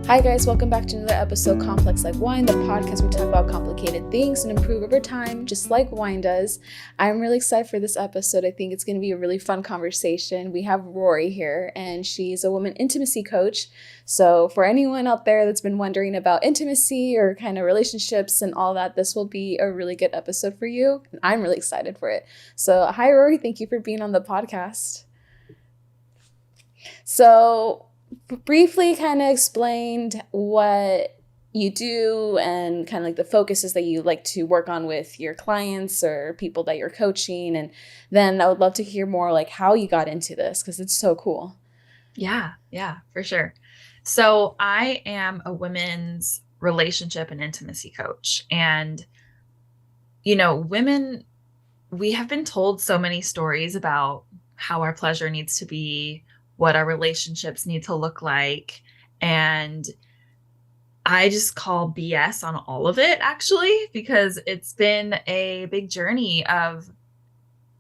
Hi guys, welcome back to another episode Complex Like Wine, the podcast where we talk about complicated things and improve over time, just like wine does. I'm really excited for this episode. I think it's going to be a really fun conversation. We have Rory here, and she's a woman intimacy coach. So for anyone out there that's been wondering about intimacy or kind of relationships and all that, this will be a really good episode for you. And I'm really excited for it. So hi Rory, thank you for being on the podcast. So briefly kind of explained what you do and kind of like the focuses that you like to work on with your clients or people that you're coaching. And then I would love to hear more like how you got into this because it's so cool. Yeah, for sure. So I am a women's relationship and intimacy coach. And, women, we have been told so many stories about how our pleasure needs to be, what our relationships need to look like. And I just call BS on all of it, actually, because it's been a big journey of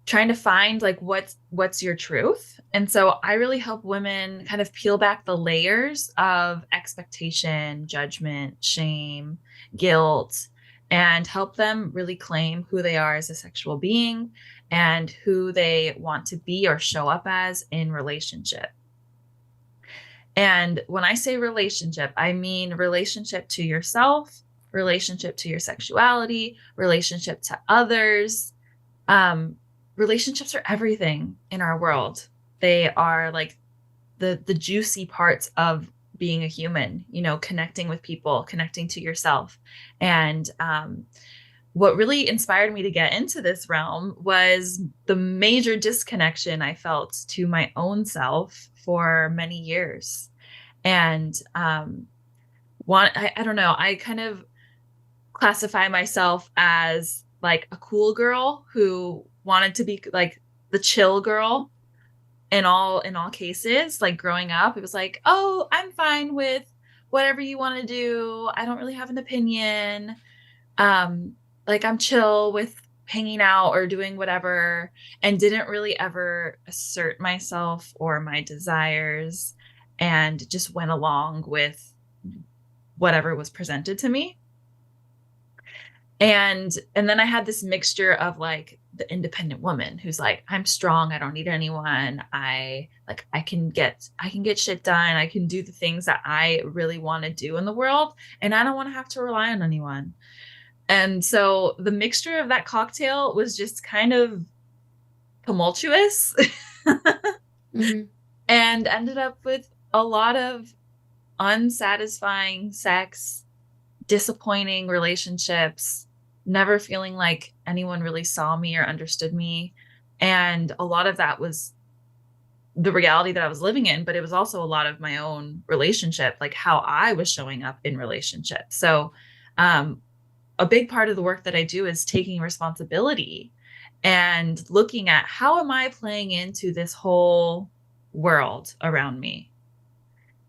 trying to find like what's your truth. And so I really help women kind of peel back the layers of expectation, judgment, shame, guilt, and help them really claim who they are as a sexual being and who they want to be or show up as in relationship. And when I say relationship, I mean relationship to yourself, relationship to your sexuality, relationship to others. Relationships are everything in our world. They are like the juicy parts of being a human, connecting with people, connecting to yourself. And what really inspired me to get into this realm was the major disconnection I felt to my own self for many years. And I don't know, I kind of classify myself as like a cool girl who wanted to be like the chill girl in all cases. Like growing up, it was like, oh, I'm fine with whatever you want to do. I don't really have an opinion. Like I'm chill with hanging out or doing whatever, and didn't really ever assert myself or my desires, and just went along with whatever was presented to me. And then I had this mixture of like the independent woman who's like, I'm strong, I don't need anyone. I can get shit done. I can do the things that I really want to do in the world, and I don't want to have to rely on anyone. And so the mixture of that cocktail was just kind of tumultuous. Mm-hmm. And ended up with a lot of unsatisfying sex, disappointing relationships, never feeling like anyone really saw me or understood me. And a lot of that was the reality that I was living in, but it was also a lot of my own relationship, like how I was showing up in relationships. So a big part of the work that I do is taking responsibility and looking at how am I playing into this whole world around me,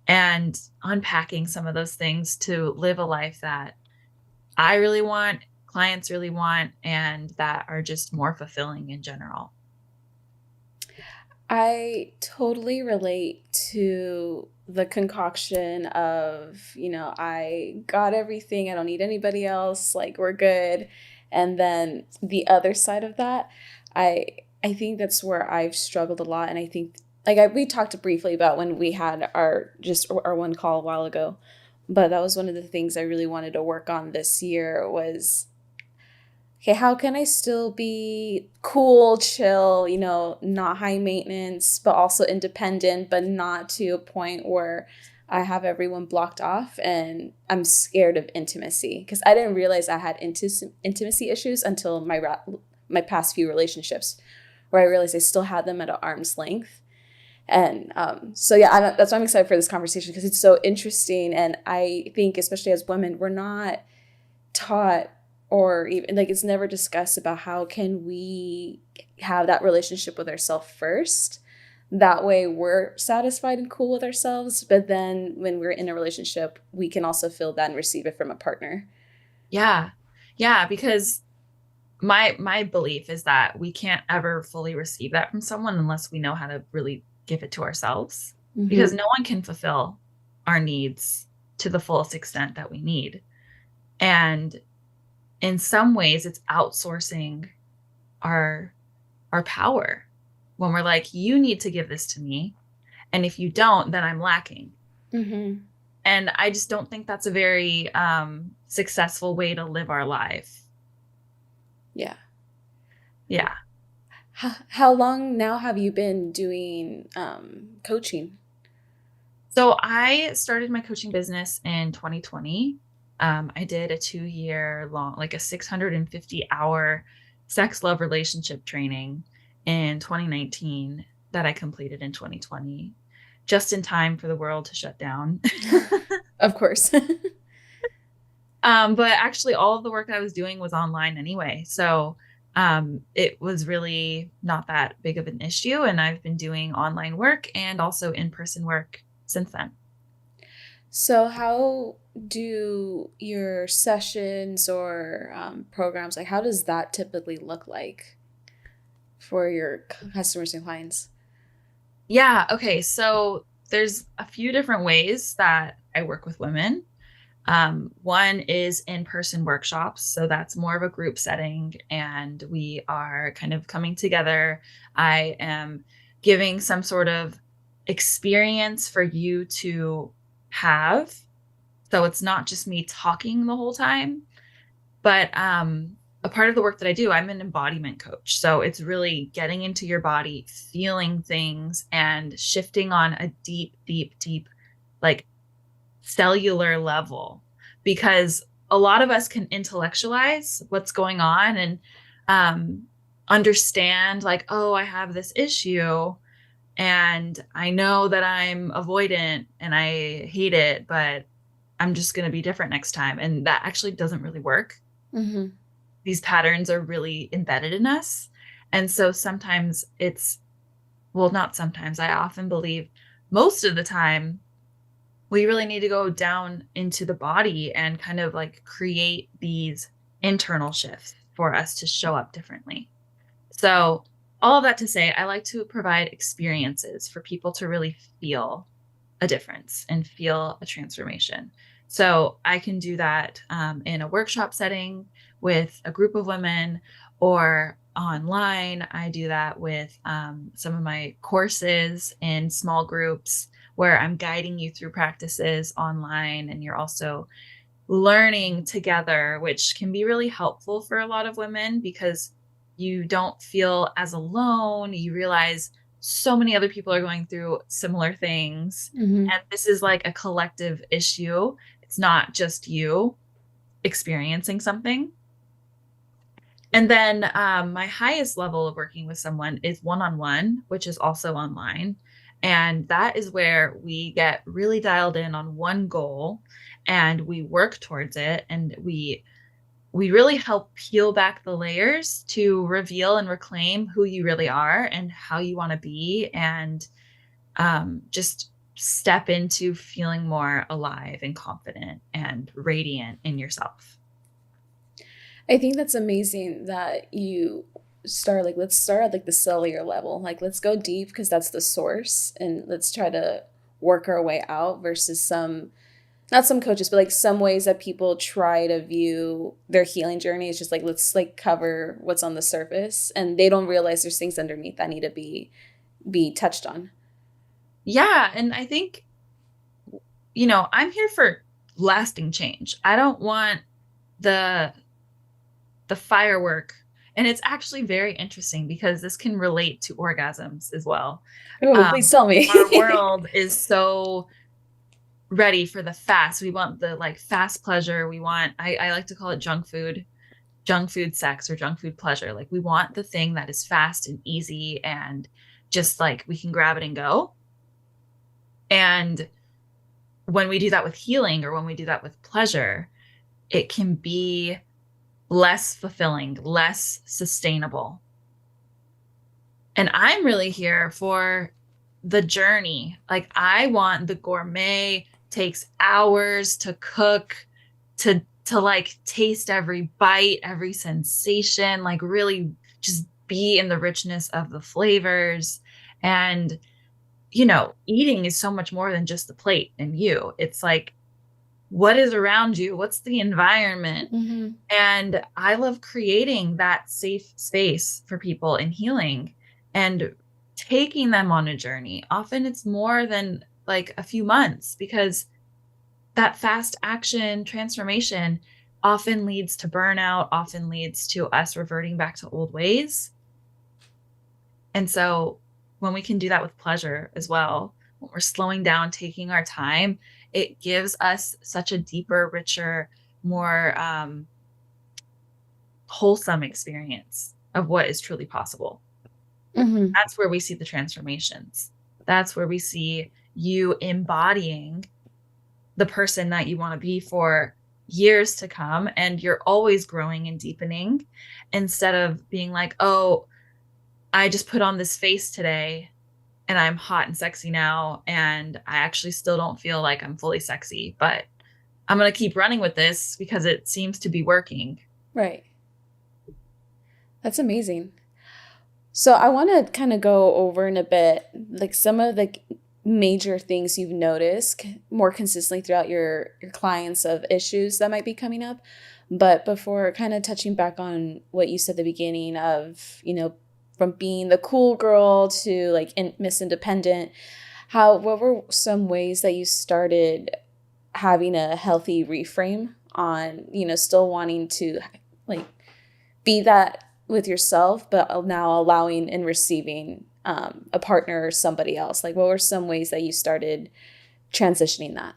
and unpacking some of those things to live a life that I really want, clients really want, and that are just more fulfilling in general. I totally relate to the concoction of, I got everything. I don't need anybody else. Like we're good. And then the other side of that, I think that's where I've struggled a lot. And I think we talked briefly about when we had our one call a while ago, but that was one of the things I really wanted to work on this year was, okay, how can I still be cool, chill, not high maintenance, but also independent, but not to a point where I have everyone blocked off and I'm scared of intimacy, because I didn't realize I had intimacy issues until my past few relationships, where I realized I still had them at an arm's length. And so, yeah, that's why I'm excited for this conversation, because it's so interesting. And I think, especially as women, we're not taught, or even like it's never discussed about how can we have that relationship with ourselves first. That way we're satisfied and cool with ourselves. But then when we're in a relationship, we can also feel that and receive it from a partner. Yeah. Yeah. Because my belief is that we can't ever fully receive that from someone unless we know how to really give it to ourselves, because Mm-hmm. no one can fulfill our needs to the fullest extent that we need. And in some ways it's outsourcing our our power when we're like, you need to give this to me, and if you don't, then I'm lacking. Mhm. And I just don't think that's a very successful way to live our life. Yeah. Yeah. How long now have you been doing, coaching? So I started my coaching business in 2020. I did a 2 year long, like a 650-hour sex, love, relationship training in 2019 that I completed in 2020, just in time for the world to shut down. Of course. But actually, all of the work I was doing was online anyway. So it was really not that big of an issue. And I've been doing online work and also in person work since then. So how do your sessions or, programs, like, how does that typically look like for your customers and clients? Yeah. Okay. So there's a few different ways that I work with women. One is in person workshops. So that's more of a group setting, and we are kind of coming together. I am giving some sort of experience for you to have. So it's not just me talking the whole time. But a part of the work that I do, I'm an embodiment coach. So it's really getting into your body, feeling things, and shifting on a deep, deep, deep, like cellular level. Because a lot of us can intellectualize what's going on and um, understand, like, oh, I have this issue. And I know that I'm avoidant and I hate it, but I'm just going to be different next time. And that actually doesn't really work. Mhm. These patterns are really embedded in us. And so sometimes it's, well, not sometimes, I often believe most of the time, we really need to go down into the body and kind of like create these internal shifts for us to show up differently. So, all of that to say, I like to provide experiences for people to really feel a difference and feel a transformation. So I can do that in a workshop setting with a group of women, or online. I do that with some of my courses in small groups where I'm guiding you through practices online, and you're also learning together, which can be really helpful for a lot of women because you don't feel as alone. You realize so many other people are going through similar things. Mhm. And this is like a collective issue. It's not just you experiencing something. And then my highest level of working with someone is one on one, which is also online. And that is where we get really dialed in on one goal and we work towards it. And we really help peel back the layers to reveal and reclaim who you really are and how you want to be, and just step into feeling more alive and confident and radiant in yourself. I think that's amazing that you start, like, let's start at like the cellular level. Like, let's go deep because that's the source, and let's try to work our way out versus some, not some coaches, but like some ways that people try to view their healing journey. It's just like, let's like cover what's on the surface, and they don't realize there's things underneath that need to be touched on. Yeah. And I think, I'm here for lasting change. I don't want the firework. And it's actually very interesting because this can relate to orgasms as well. Oh, please tell Our me. world is so ready for the fast. We want the like fast pleasure. We want, I like to call it junk food sex or junk food pleasure. Like we want the thing that is fast and easy and just like we can grab it and go. And when we do that with healing or when we do that with pleasure, it can be less fulfilling, less sustainable. And I'm really here for the journey. Like I want the gourmet, takes hours to cook, to like taste every bite, every sensation, like really just be in the richness of the flavors. And eating is so much more than just the plate and you. It's like what is around you? What's the environment? Mhm. And I love creating that safe space for people in healing and taking them on a journey. Often it's more than like a few months because that fast action transformation often leads to burnout, often leads to us reverting back to old ways. And so when we can do that with pleasure as well, when we're slowing down, taking our time, it gives us such a deeper, richer, more wholesome experience of what is truly possible. Mhm. That's where we see the transformations. That's where we see you embodying the person that you want to be for years to come. And you're always growing and deepening instead of being like, oh, I just put on this face today and I'm hot and sexy now. And I actually still don't feel like I'm fully sexy, but I'm going to keep running with this because it seems to be working. Right. That's amazing. So I want to kind of go over in a bit, like some of the major things you've noticed more consistently throughout your clients of issues that might be coming up. But before kind of touching back on what you said at the beginning of, from being the cool girl to like Miss Independent, what were some ways that you started having a healthy reframe on, still wanting to like be that with yourself, but now allowing and receiving a partner or somebody else? Like, what were some ways that you started transitioning that?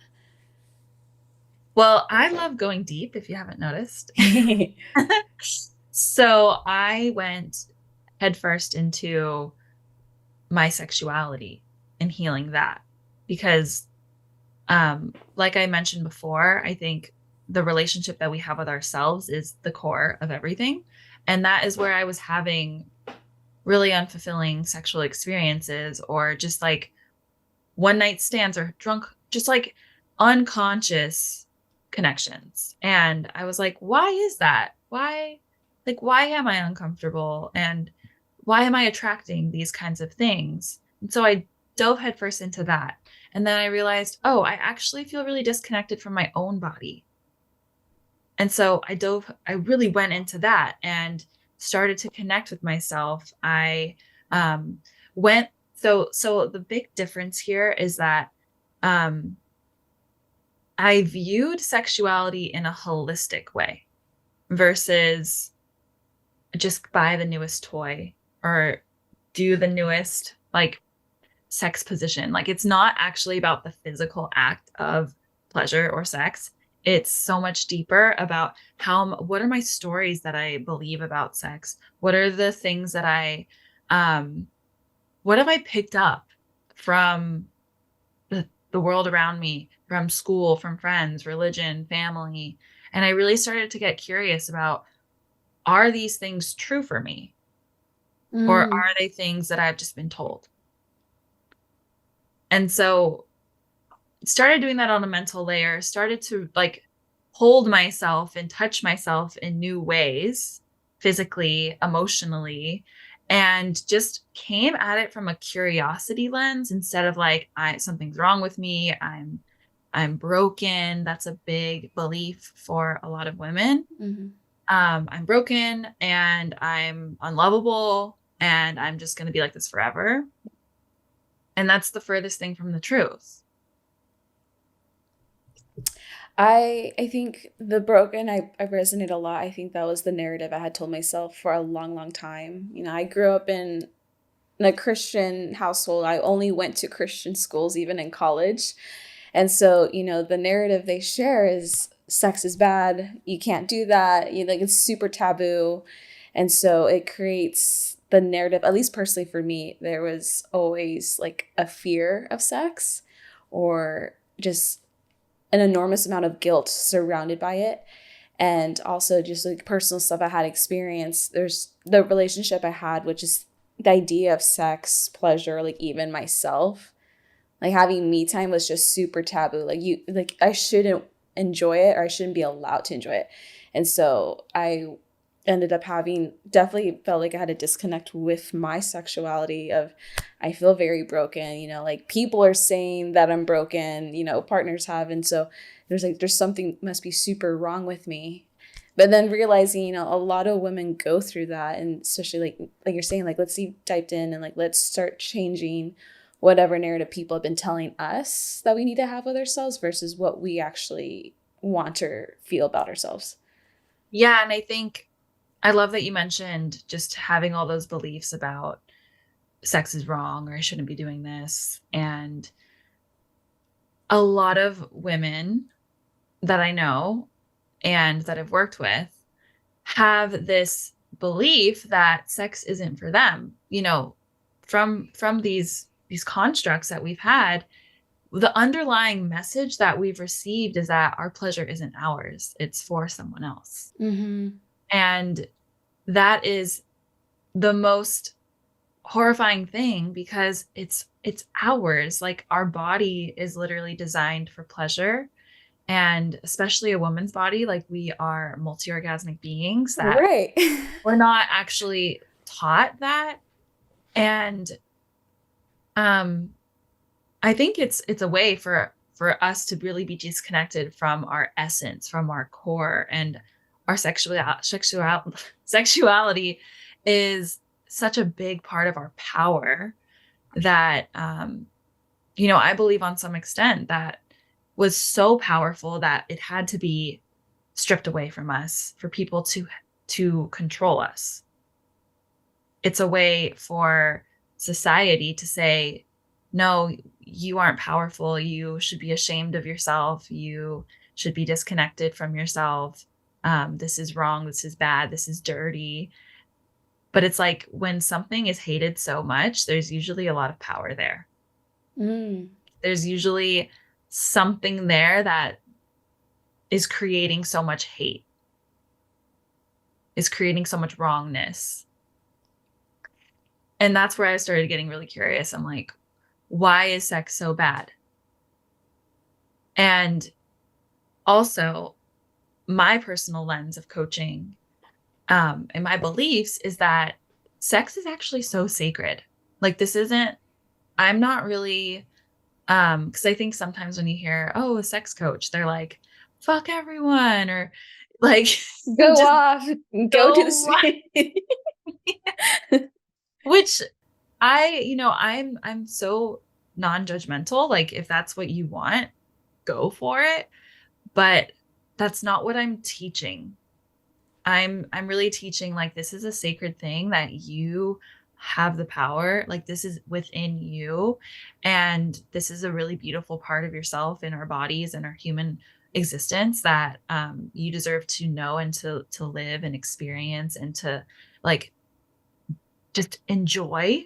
Well, I love going deep if you haven't noticed. So I went headfirst into my sexuality and healing that because like I mentioned before, I think the relationship that we have with ourselves is the core of everything. And that is where I was having really unfulfilling sexual experiences or just like one night stands or drunk, just like unconscious connections. And I was like, why is that? Why am I uncomfortable? And why am I attracting these kinds of things? And so I dove headfirst into that. And then I realized, oh, I actually feel really disconnected from my own body. And so I really went into that and started to connect with myself. I um, went, so the big difference here is that um, I viewed sexuality in a holistic way versus just buy the newest toy or do the newest like sex position. Like it's not actually about the physical act of pleasure or sex. It's so much deeper about what are my stories that I believe about sex? What are the things that um, what have I picked up from the world around me, from school, from friends, religion, family? And I really started to get curious about, are these things true for me? Or Mm. are they things that I've just been told? And so started doing that on a mental layer, started to like hold myself and touch myself in new ways, physically, emotionally, and just came at it from a curiosity lens instead of like I something's wrong with me, I'm broken. That's a big belief for a lot of women. Mhm. I'm broken and I'm unlovable and I'm just going to be like this forever. And that's the furthest thing from the truth. I think the broken, I resonate a lot. I think that was the narrative I had told myself for a long, long time. I grew up in a Christian household. I only went to Christian schools, even in college. And so, the narrative they share is sex is bad. You can't do that. Like it's super taboo. And so it creates the narrative, at least personally for me, there was always like a fear of sex or just an enormous amount of guilt surrounded by it. And also just like personal stuff I had experienced. There's the relationship I had, which is the idea of sex, pleasure, like even myself. Like having me time was just super taboo. Like I shouldn't enjoy it or I shouldn't be allowed to enjoy it. And so I ended up having, definitely felt like I had a disconnect with my sexuality of, I feel very broken, like people are saying that I'm broken, partners have. And so there's something must be super wrong with me. But then realizing, a lot of women go through that. And especially like you're saying, like, let's deep dived in and like, let's start changing whatever narrative people have been telling us that we need to have with ourselves versus what we actually want or feel about ourselves. Yeah, and I think I love that you mentioned just having all those beliefs about sex is wrong or I shouldn't be doing this. And a lot of women that I know and that I've worked with have this belief that sex isn't for them. From these constructs that we've had, the underlying message that we've received is that our pleasure isn't ours, it's for someone else. Mm-hmm. And that is the most horrifying thing because it's ours. Like our body is literally designed for pleasure, and especially a woman's body, like we are multi-orgasmic beings that Right. we're not actually taught that. And um I think it's a way for us to really be disconnected from our essence, from our core, and our sexuality is such a big part of our power that I believe on some extent that was so powerful that it had to be stripped away from us for people to control us. It's a way for society to say, no, you aren't powerful. You should be ashamed of yourself. You should be disconnected from yourself. This is wrong. This is bad. This is dirty. But it's like when something is hated so much, there's usually a lot of power there. Mm. There's usually something there that is creating so much hate, is creating so much wrongness. And that's where I started getting really curious. I'm like, why is sex so bad? And also, my personal lens of coaching and my beliefs is that sex is actually so sacred. Like, this isn't, I'm not really, because I think sometimes when you hear, oh, a sex coach, they're like, fuck everyone, or like, Go just off. Go do go, this. which I'm so non-judgmental. Like, if that's what you want, go for it. But that's not what I'm teaching. I'm really teaching like this is a sacred thing that you have the power, like this is within you, and this is a really beautiful part of yourself in our bodies and our human existence that you deserve to know and to live and experience and to like just enjoy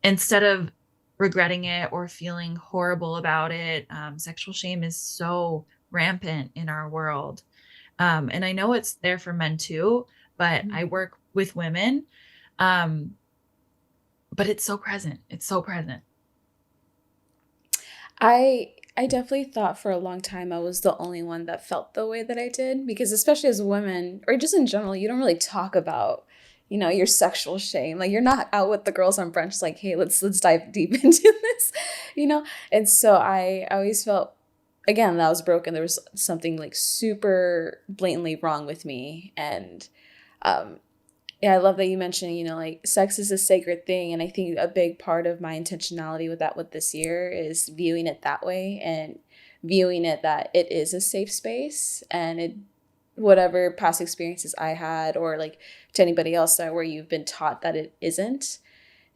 instead of regretting it or feeling horrible about it. Sexual shame is so rampant in our world. And I know it's there for men too, but I work with women. Um, but it's so present. It's so present. I definitely thought for a long time I was the only one that felt the way that I did because especially as a woman or just in general, you don't really talk about, your sexual shame. Like you're not out with the girls on brunch like, "Hey, let's dive deep into this." You know? And so I always felt again that I was broken. There was something like super blatantly wrong with me and um yeah, I love that you mentioned, like sex is a sacred thing. And I think a big part of my intentionality with that with this year is viewing it that way and viewing it that it is a safe space and it whatever past experiences I had or like to anybody else that where you've been taught that it isn't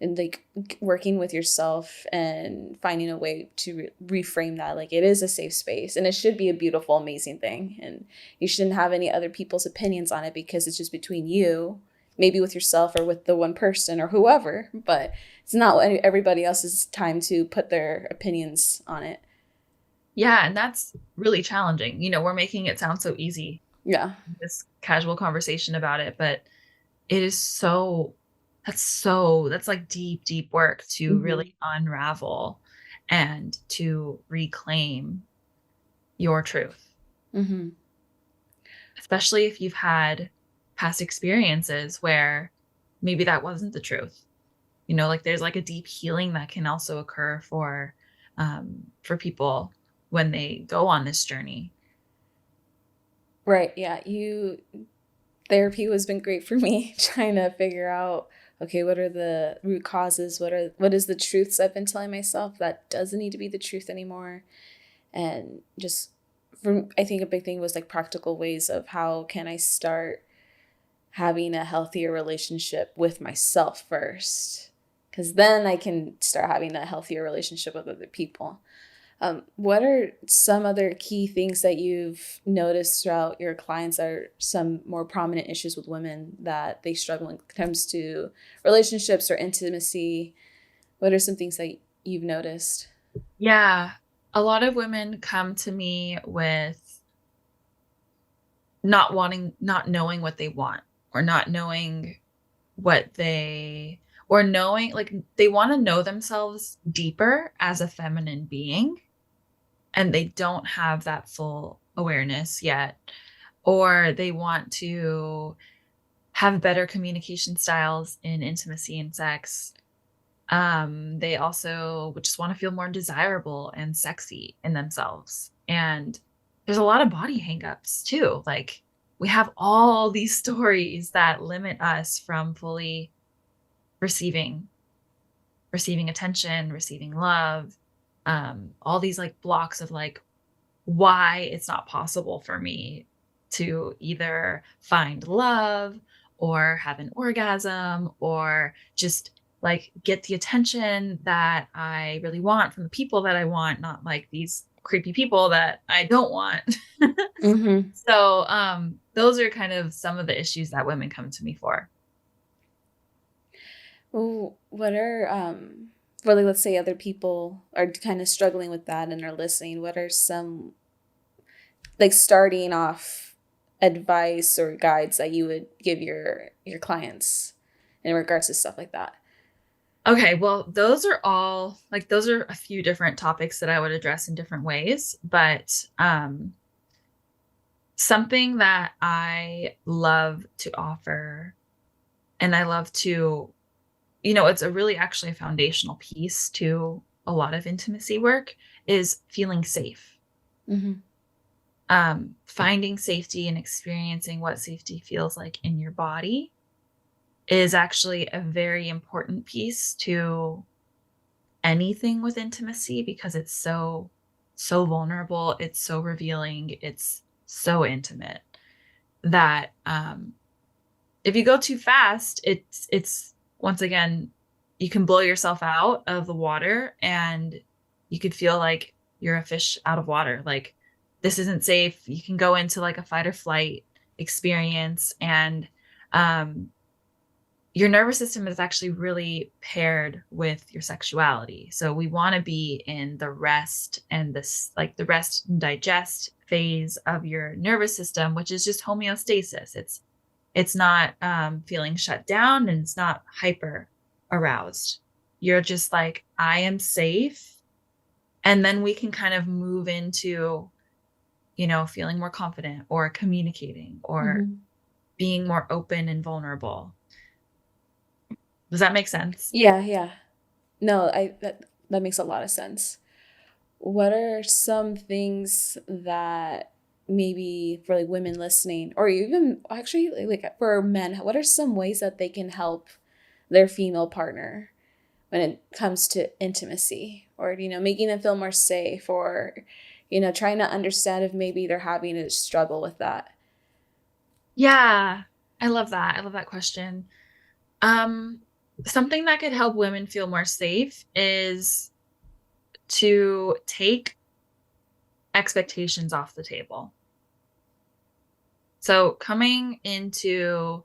and like working with yourself and finding a way to reframe that like it is a safe space and it should be a beautiful amazing thing and you shouldn't have any other people's opinions on it because it's just between you maybe with yourself or with the one person or whoever but it's not everybody else's time to put their opinions on it. Yeah. And that's really challenging. We're making it sound so easy, Yeah. this casual conversation about it, but it is that's like deep, deep work to Mm-hmm. really unravel and to reclaim your truth, Mm-hmm. especially if you've had past experiences where maybe that wasn't the truth. Like there's like a deep healing that can also occur for people when they go on this journey. Right. Yeah. You therapy has been great for me trying to figure out, okay, what are the root causes? What is the truths I've been telling myself that doesn't need to be the truth anymore? And just I think a big thing was like practical ways of how can I start having a healthier relationship with myself first, because then I can start having a healthier relationship with other people. What are some other key things that you've noticed throughout your clients are some more prominent issues with women that they struggle when it comes to relationships or intimacy? What are some things that you've noticed? Yeah. A lot of women come to me with not knowing what they want, or not knowing what they, or knowing, like, they want to know themselves deeper as a feminine being, and they don't have that full awareness yet. Or they want to have better communication styles in intimacy and sex. They also just want to feel more desirable and sexy in themselves. And there's a lot of body hangups too. Like, we have all these stories that limit us from fully receiving attention, receiving love, all these like blocks of like why it's not possible for me to either find love or have an orgasm or just like get the attention that I really want from the people that I want, not like these creepy people that I don't want. Mm-hmm. So those are kind of some of the issues that women come to me for. Well, what are really, let's say other people are kind of struggling with that and are listening. What are some like starting off advice or guides that you would give your clients in regards to stuff like that? Okay, well, those are a few different topics that I would address in different ways, but something that I love to offer, and I love to, it's a really actually a foundational piece to a lot of intimacy work, is feeling safe. Mm-hmm. Finding safety and experiencing what safety feels like in your body is actually a very important piece to anything with intimacy, because it's so vulnerable, it's so revealing, it's so intimate that if you go too fast, it's once again, you can blow yourself out of the water, and you could feel like you're a fish out of water. Like, this isn't safe. You can go into like a fight or flight experience, and um your nervous system is actually really paired with your sexuality. So we want to be in the rest and this, like, the rest and digest phase of your nervous system, which is just homeostasis. It's not feeling shut down, and it's not hyper aroused. You're just like, I am safe. And then we can kind of move into, feeling more confident or communicating or Mm-hmm. being more open and vulnerable. Does that make sense? Yeah, yeah. No, I that makes a lot of sense. What are some things that maybe for like women listening, or even actually like for men, what are some ways that they can help their female partner when it comes to intimacy, or making them feel more safe, or trying to understand if maybe they're having a struggle with that? Yeah, I love that. I love that question. Um, Something that could help women feel more safe is to take expectations off the table. So coming into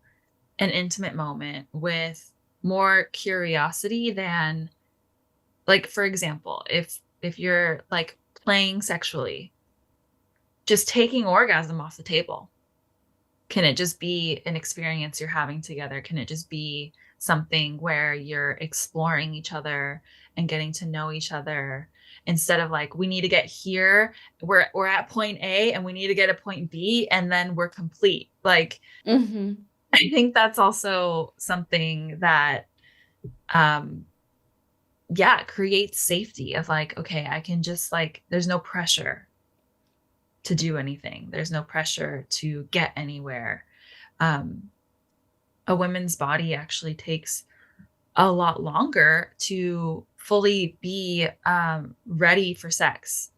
an intimate moment with more curiosity than, like, for example, if you're like playing sexually, just taking orgasm off the table. Can it just be an experience you're having together? Can it just be something where you're exploring each other and getting to know each other, instead of like, we need to get here, we're at point A and we need to get to point B and then we're complete. Like, Mm-hmm. I think that's also something that, um, yeah, creates safety of like, okay, I can just like, there's no pressure to do anything. There's no pressure to get anywhere. Um, a woman's body actually takes a lot longer to fully be ready for sex.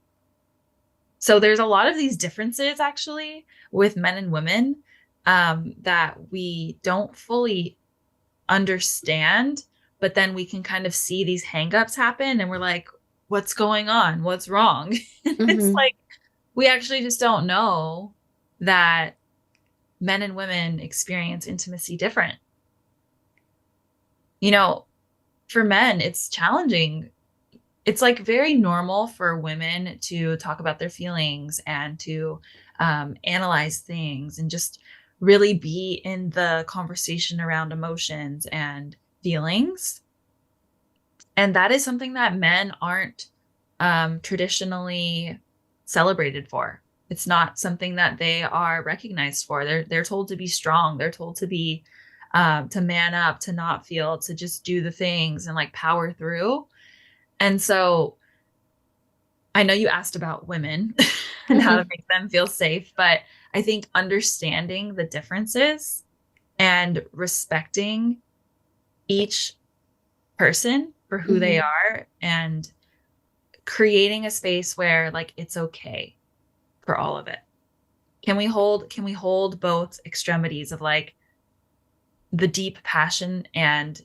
So there's a lot of these differences actually with men and women, that we don't fully understand, but then we can kind of see these hangups happen and we're like, what's going on? What's wrong? And it's Mhm. like, we actually just don't know that men and women experience intimacy different. You know, for men, it's challenging. It's like very normal for women to talk about their feelings and to analyze things and just really be in the conversation around emotions and feelings. And that is something that men aren't traditionally celebrated for. It's not something that they are recognized for. They're told to be strong. They're told to be to man up, to not feel, to just do the things and like power through. And so I know you asked about women and how to Mhm. make them feel safe, but I think understanding the differences and respecting each person for who they Mhm. are and creating a space where like it's okay for all of it. Can we hold both extremities of like the deep passion and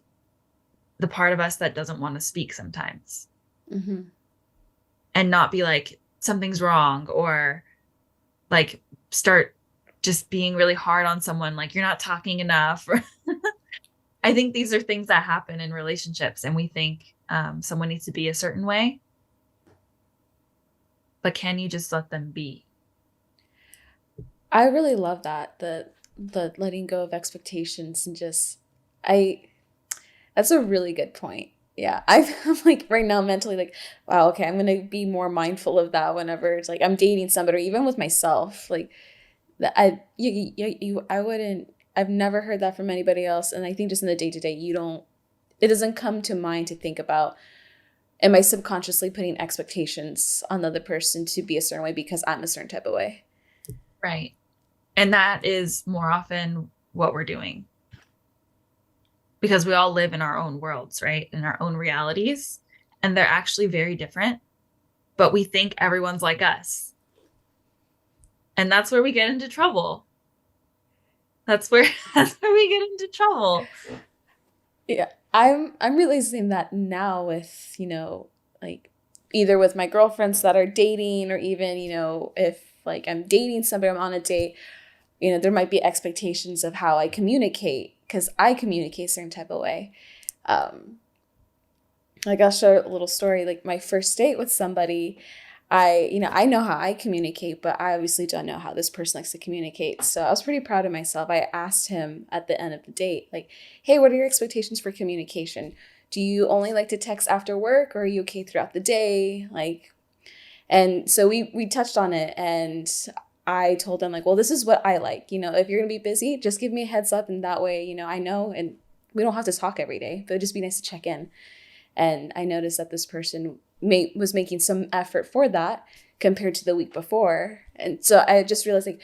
the part of us that doesn't want to speak sometimes Mhm. and not be like something's wrong or like start just being really hard on someone like you're not talking enough. I think these are things that happen in relationships and we think someone needs to be a certain way, but can you just let them be? I really love that, the letting go of expectations and just I that's a really good point. Yeah. I'm like right now mentally like, wow, okay, I'm gonna be more mindful of that whenever it's like I'm dating somebody or even with myself. Like that I wouldn't I've never heard that from anybody else. And I think just in the day to day, you don't it doesn't come to mind to think about am I subconsciously putting expectations on the other person to be a certain way because I'm a certain type of way. Right. And that is more often what we're doing because we all live in our own worlds, right? In our own realities. And they're actually very different, but we think everyone's like us. And that's where we get into trouble. That's where that's where we get into trouble. Yeah. I'm realizing that now with, like either with my girlfriends that are dating or even, if like I'm dating somebody, I'm on a date, there might be expectations of how I communicate because I communicate a certain type of way. Um, like I'll share a little story. Like my first date with somebody, I know how I communicate, but I obviously don't know how this person likes to communicate. So I was pretty proud of myself. I asked him at the end of the date, like, hey, what are your expectations for communication? Do you only like to text after work or are you okay throughout the day? Like, and so we touched on it and I told him like, well, this is what I like. If you're gonna be busy, just give me a heads up and that way, I know and we don't have to talk every day, but it'd just be nice to check in. And I noticed that this person was making some effort for that compared to the week before. And so I just realized like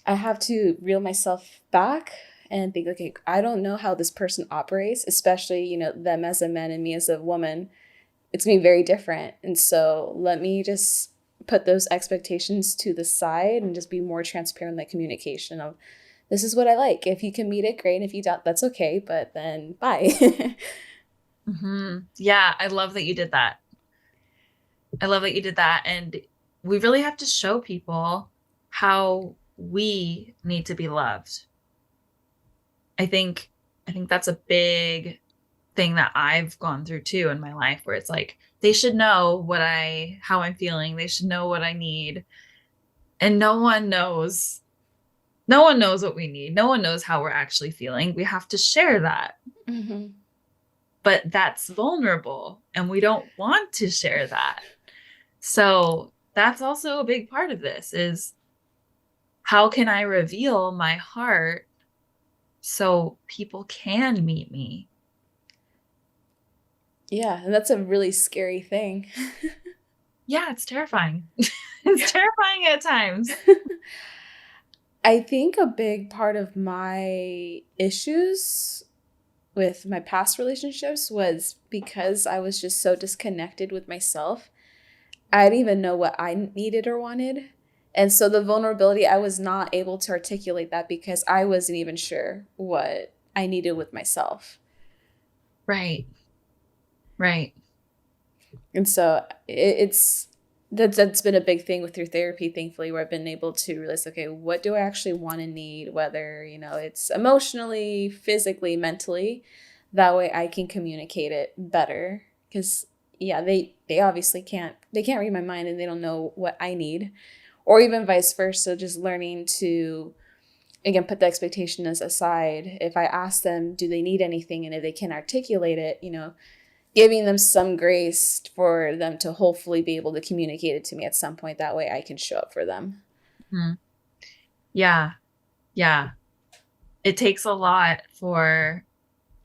I have to reel myself back and think, okay, I don't know how this person operates, especially, them as a man and me as a woman. It's gonna be very different. And so let me just put those expectations to the side and just be more transparent in the communication of this is what I like. If you can meet it, great. And if you don't, that's okay. But then bye. Yeah, I love that you did that. I love that you did that. And we really have to show people how we need to be loved. I think I think that's a big thing that I've gone through too in my life where it's like they should know how I'm feeling. They should know what I need. And no one knows. No one knows what we need. No one knows how we're actually feeling. We have to share that. Hmm. But that's vulnerable and we don't want to share that. So that's also a big part of this is how can I reveal my heart so people can meet me. Yeah, and that's a really scary thing. Yeah, it's terrifying. It's terrifying at times. I think a big part of my issues with my past relationships was because I was just so disconnected with myself. I didn't even know what I needed or wanted. And so the vulnerability, I was not able to articulate that because I wasn't even sure what I needed with myself. Right. Right. And so it's that's been a big thing with your therapy, thankfully, where I've been able to realize, okay, what do I actually want and need, whether, it's emotionally, physically, mentally. That way I can communicate it better. Because yeah, they obviously can't read my mind and they don't know what I need. Or even vice versa, just learning to again put the expectation aside. If I ask them, do they need anything, and if they can articulate it, giving them some grace for them to hopefully be able to communicate it to me at some point. That way I can show up for them. Mhm. Yeah. Yeah. It takes a lot for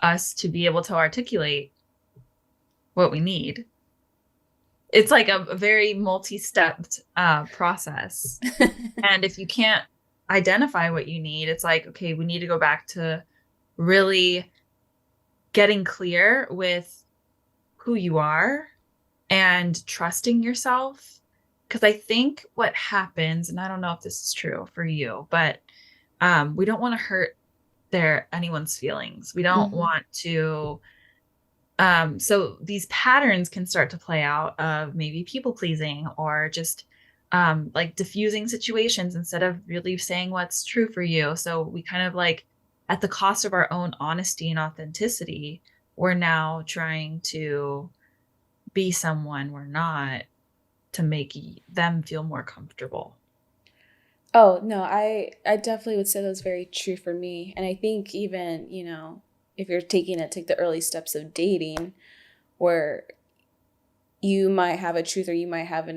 us to be able to articulate what we need. It's like a very multi-stepped process. And if you can't identify what you need, it's like, okay, we need to go back to really getting clear with who you are and trusting yourself. Because I think what happens, and I don't know if this is true for you, but we don't want to hurt anyone's feelings. We don't Mm-hmm. want to so these patterns can start to play out of maybe people pleasing or just like diffusing situations instead of really saying what's true for you. So we kind of like, at the cost of our own honesty and authenticity, we're now trying to be someone we're not to make them feel more comfortable. Oh no, I definitely would say that was very true for me. And I think even, if you're take the early steps of dating, where you might have a truth or you might have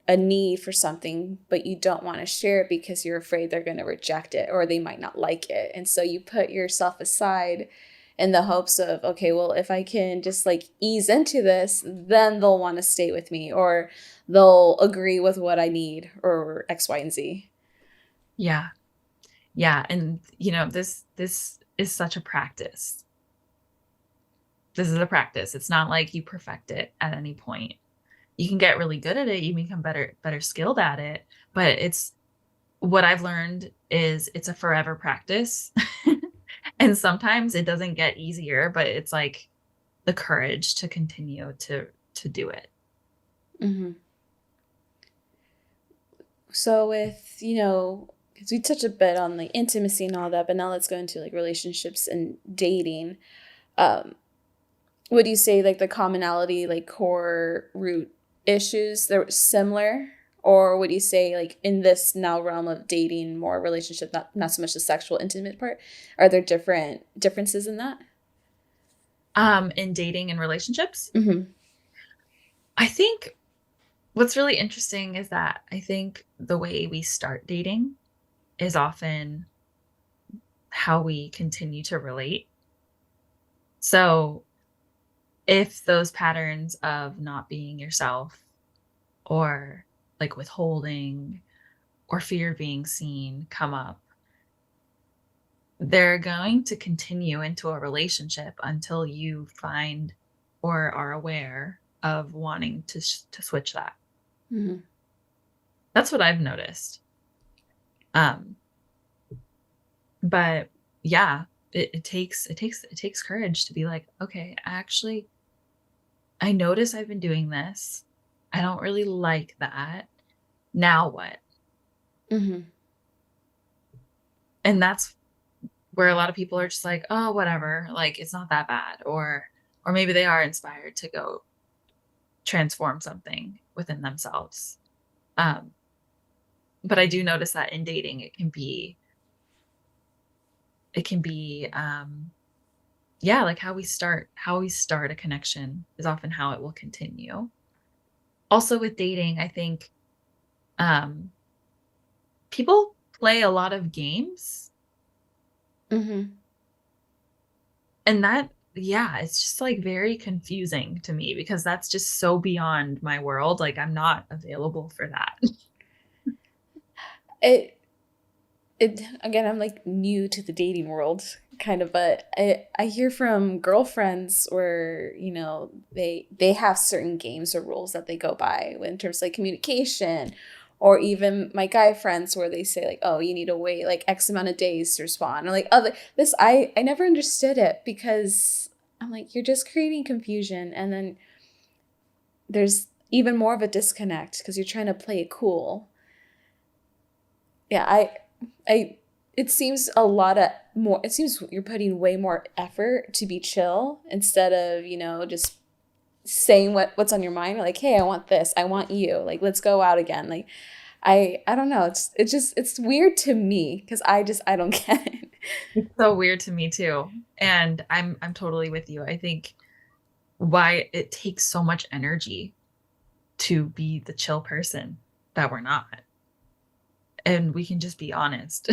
a need for something, but you don't want to share it because you're afraid they're going to reject it or they might not like it. And so you put yourself aside in the hopes of, okay, well, if I can just like ease into this, then they'll want to stay with me or they'll agree with what I need or X, Y, and Z. Yeah. Yeah. And this is such a practice. This is a practice. It's not like you perfect it at any point. You can get really good at it, you become better skilled at it, but it's what I've learned is it's a forever practice. And sometimes it doesn't get easier, but it's like the courage to continue to do it. Mm-hmm. So with, because we touched a bit on like intimacy and all that, but now let's go into like relationships and dating. Um, would you say like the commonality, like core root issues, they're similar? Or would you say like in this now realm of dating, more relationship, not so much the sexual intimate part, are there differences in that? In dating and relationships, Mm-hmm. I think what's really interesting is that I think the way we start dating is often how we continue to relate. So if those patterns of not being yourself or like withholding or fear of being seen come up, they're going to continue into a relationship until you find or are aware of wanting to switch that. Mm-hmm. That's what I've noticed. Um, but yeah, it takes courage to be like, okay, actually, I notice I've been doing this. I don't really like that. Now what? Mm-hmm. And that's where a lot of people are just like, oh, whatever, like it's not that bad, or maybe they are inspired to go transform something within themselves. Um, but I do notice that in dating, it can be yeah, like how we start a connection is often how it will continue. Also with dating, I think um people play a lot of games. Mm-hmm. And that, yeah, it's just like very confusing to me because that's just so beyond my world. Like I'm not available for that. It it again, I'm like new to the dating world kind of, but I hear from girlfriends where, you know, they have certain games or rules that they go by in terms of like communication, or even my guy friends where they say like, oh, you need to wait like X amount of days to respond. Or like other this I never understood it because I'm like, you're just creating confusion, and then there's even more of a disconnect because you're trying to play it cool. Yeah, I it seems a lot of more, it seems you're putting way more effort to be chill instead of, you know, just saying what's on your mind. Like, hey, I want this, I want you, like let's go out again. Like I don't know, it's just it's weird to me because I don't get it. It's so weird to me too. And I'm totally with you. I think why it takes so much energy to be the chill person that we're not. And we can just be honest.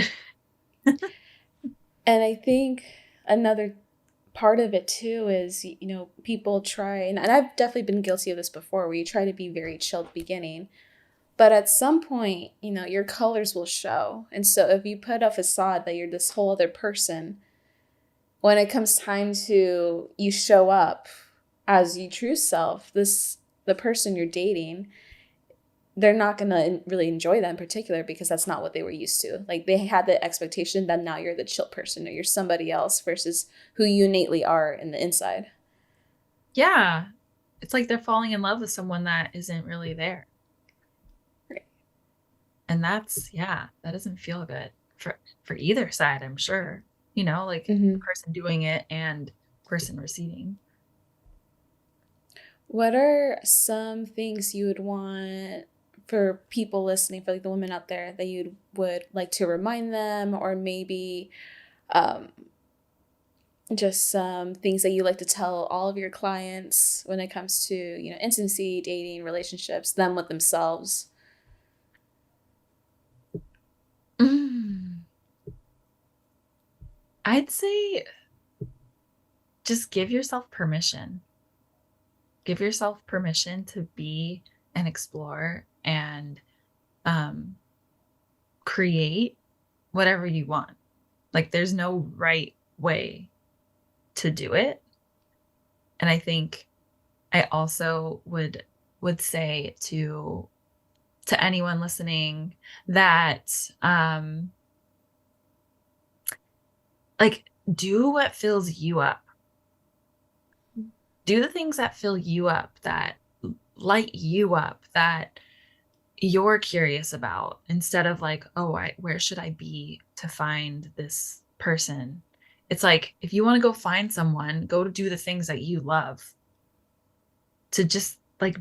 And I think another part of it too is, you know, people try, and I've definitely been guilty of this before, where you try to be very chill at the beginning. But at some point, you know, your colors will show. And so if you put a facade that you're this whole other person, when it comes time to you show up as your true self, this the person you're dating, they're not going to really enjoy that in particular because that's not what they were used to. Like they had the expectation that now you're the chill person or you're somebody else versus who you innately are in the inside. Yeah. It's like they're falling in love with someone that isn't really there. Right. And that's, yeah, that doesn't feel good for either side, I'm sure. You know, like the Mm-hmm. person doing it and person receiving. What are some things you would want for people listening, for like the women out there, that you would like to remind them, or maybe um, just some things that you like to tell all of your clients when it comes to, you know, intimacy, dating, relationships, them with themselves? Mm. I'd say just give yourself permission. Give yourself permission to be and explore and um, create whatever you want. Like there's no right way to do it. And I think I also would say to anyone listening that like do what fills you up. Do the things that fill you up, that light you up, that you're curious about instead of like, oh, where should I be to find this person? It's like if you want to go find someone, go to do the things that you love. To just like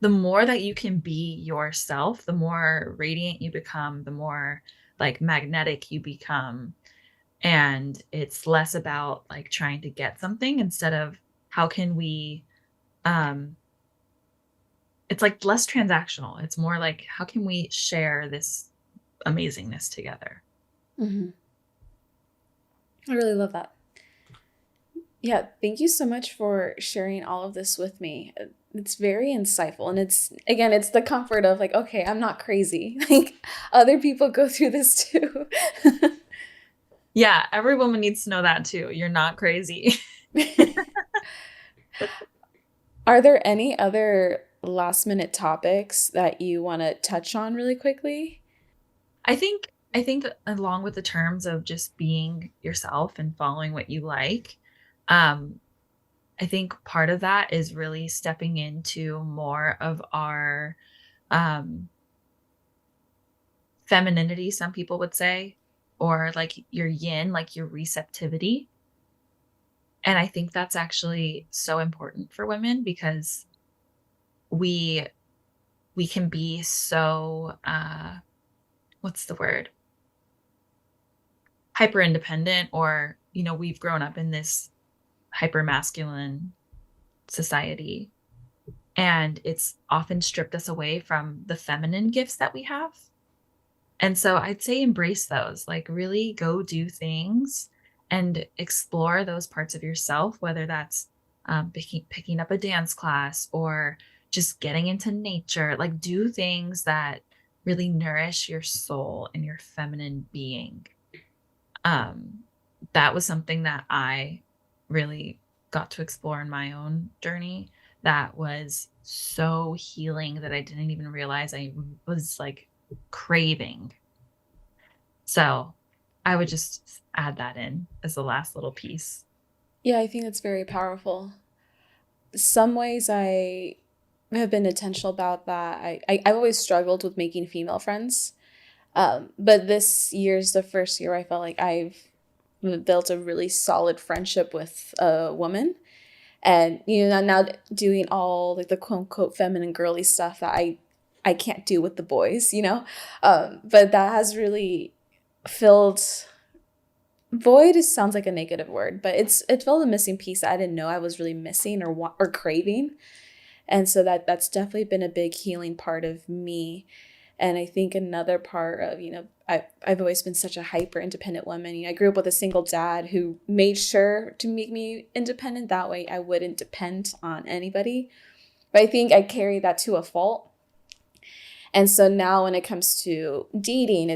the more that you can be yourself, the more radiant you become, the more like magnetic you become. And it's less about like trying to get something instead of how can we um it's like less transactional. It's more like how can we share this amazingness together? Mm-hmm. I really love that. Yeah, thank you so much for sharing all of this with me. It's very insightful. And it's, again, it's the comfort of like, okay, I'm not crazy. Like, other people go through this too. Yeah, every woman needs to know that too. You're not crazy. Are there any other last minute topics that you want to touch on really quickly? I think along with the terms of just being yourself and following what you like, um, I think part of that is really stepping into more of our um, femininity, some people would say, or like your yin, like your receptivity. And I think that's actually so important for women because we we can be so what's the word? Hyper independent, or you know, we've grown up in this hyper masculine society, and it's often stripped us away from the feminine gifts that we have. And so I'd say embrace those, like really go do things and explore those parts of yourself, whether that's picking up a dance class or just getting into nature. Like, do things that really nourish your soul and your feminine being. Um, that was something that I really got to explore in my own journey. That was so healing that I didn't even realize I was like craving. So I would just add that in as the last little piece. Yeah, I think that's very powerful. Some ways I have been intentional about that. I've always struggled with making female friends. But this year's the first year I felt like I've built a really solid friendship with a woman. And now doing all like the quote unquote feminine girly stuff that I can't do with the boys, but that has really filled void. Sounds like a negative word, but it filled a missing piece that I didn't know I was really missing or craving. And so that's definitely been a big healing part of me. And I think another part of, I've always been such a hyper independent woman. I grew up with a single dad who made sure to make me independent. That way I wouldn't depend on anybody. But I think I carry that to a fault. And so now when it comes to dating,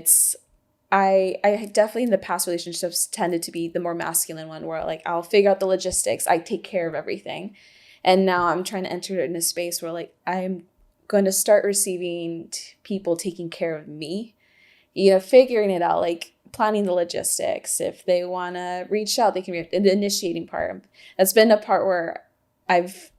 I definitely in the past relationships tended to be the more masculine one where like I'll figure out the logistics, I take care of everything. And now I'm trying to enter in a space where like I'm going to start receiving people taking care of me, figuring it out, like planning the logistics. If they want to reach out, they can reach the initiating part. That's been a part where I've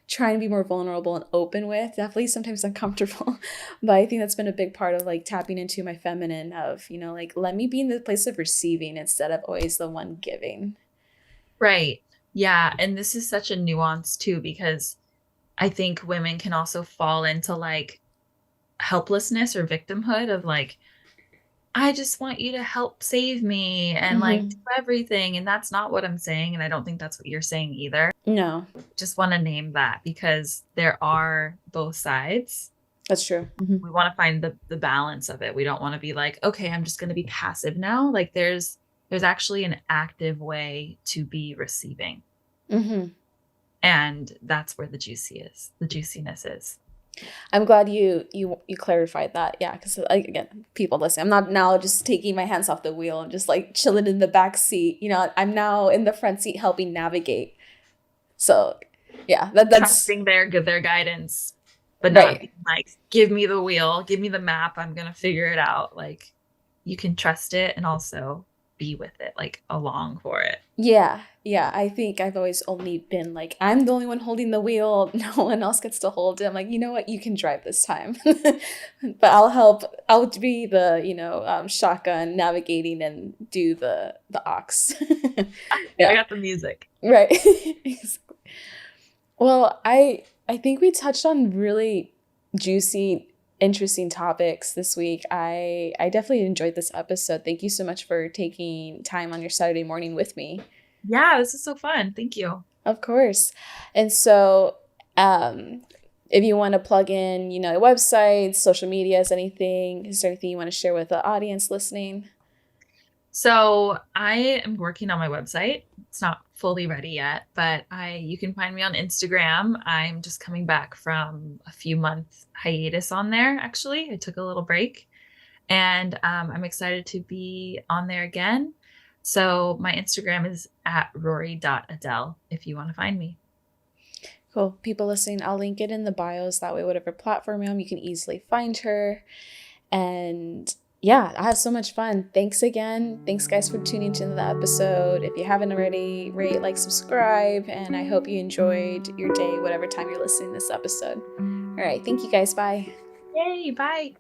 trying to be more vulnerable and open with, definitely sometimes uncomfortable. But I think that's been a big part of like tapping into my feminine of, like let me be in the place of receiving instead of always the one giving. Right. Yeah. And this is such a nuance too, because I think women can also fall into like helplessness or victimhood of like, I just want you to help save me and like do Mm-hmm. everything. And that's not what I'm saying. And I don't think that's what you're saying either. No, Just want to name that because there are both sides. that's true. Mm-hmm. We want to find the balance of it. We don't want to be like, okay, I'm just going to be passive now. Like there's actually an active way to be receiving. Mm-hmm. And that's where the juiciness is. I'm glad you clarified that. Yeah, because like, again, people listen. I'm not now just taking my hands off the wheel and just like chilling in the back seat. I'm now in the front seat helping navigate. So, yeah, that's Trusting their guidance, but not right. being like, give me the wheel, give me the map, I'm gonna figure it out. Like you can trust it and also be with it, like along for it. Yeah, yeah. I think I've always only been like, I'm the only one holding the wheel. No one else gets to hold it. I'm like, you know what? You can drive this time. But I'll help. I'll be the, shotgun navigating and do the ox. I Yeah, got the music. right. Well, I think we touched on really juicy, interesting topics this week. I definitely enjoyed this episode. Thank you so much for taking time on your Saturday morning with me. Yeah, this is so fun. Thank you. Of course. And so, if you want to plug in, websites, social medias, anything, is there anything you want to share with the audience listening? So I am working on my website. It's not fully ready yet, but you can find me on Instagram. I'm just coming back from a few months hiatus on there. Actually, I took a little break, and I'm excited to be on there again. So my Instagram is at rory.adele if you want to find me. Cool. People listening, I'll link it in the bios. That way, whatever platform you're on, you can easily find her. And yeah, I had so much fun. Thanks again. Thanks, guys, for tuning into the episode. If you haven't already, rate, like, subscribe. And I hope you enjoyed your day, whatever time you're listening to this episode. All right. Thank you, guys. Bye. Yay, bye.